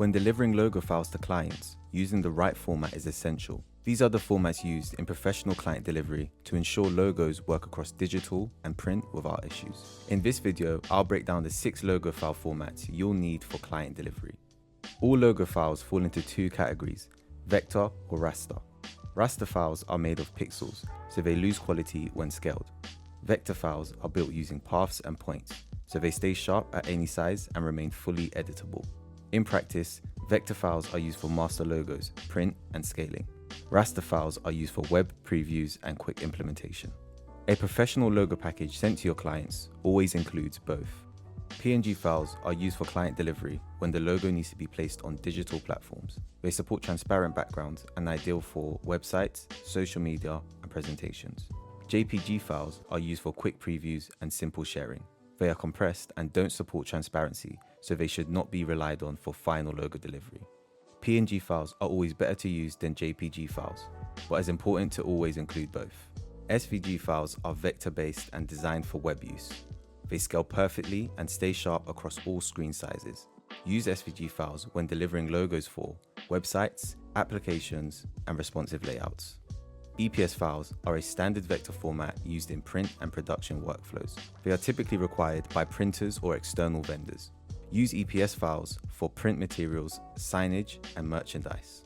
When delivering logo files to clients, using the right format is essential. These are the formats used in professional client delivery to ensure logos work across digital and print without issues. In this video, I'll break down the 6 logo file formats you'll need for client delivery. All logo files fall into 2 categories, vector or raster. Raster files are made of pixels, so they lose quality when scaled. Vector files are built using paths and points, so they stay sharp at any size and remain fully editable. In practice, vector files are used for master logos, print, and scaling. Raster files are used for web previews and quick implementation. A professional logo package sent to your clients always includes both. PNG files are used for client delivery when the logo needs to be placed on digital platforms. They support transparent backgrounds and are ideal for websites, social media, and presentations. JPG files are used for quick previews and simple sharing. They are compressed and don't support transparency, so they should not be relied on for final logo delivery. PNG files are always better to use than JPG files, but it's important to always include both. SVG files are vector-based and designed for web use. They scale perfectly and stay sharp across all screen sizes. Use SVG files when delivering logos for websites, applications, and responsive layouts. EPS files are a standard vector format used in print and production workflows. They are typically required by printers or external vendors. Use EPS files for print materials, signage, and merchandise.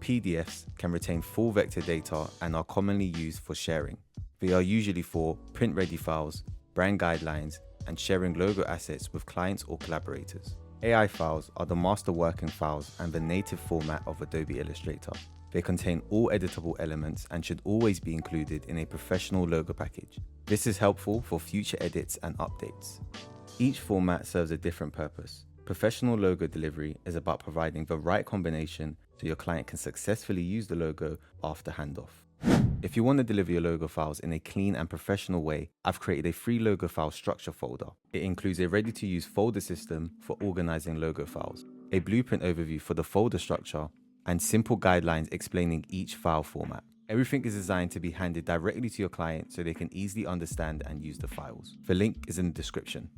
PDFs can retain full vector data and are commonly used for sharing. They are usually for print-ready files, brand guidelines, and sharing logo assets with clients or collaborators. AI files are the master working files and the native format of Adobe Illustrator. They contain all editable elements and should always be included in a professional logo package. This is helpful for future edits and updates. Each format serves a different purpose. Professional logo delivery is about providing the right combination so your client can successfully use the logo after handoff. If you want to deliver your logo files in a clean and professional way, I've created a free logo file structure folder. It includes a ready-to-use folder system for organizing logo files, a blueprint overview for the folder structure, and simple guidelines explaining each file format. Everything is designed to be handed directly to your client so they can easily understand and use the files. The link is in the description.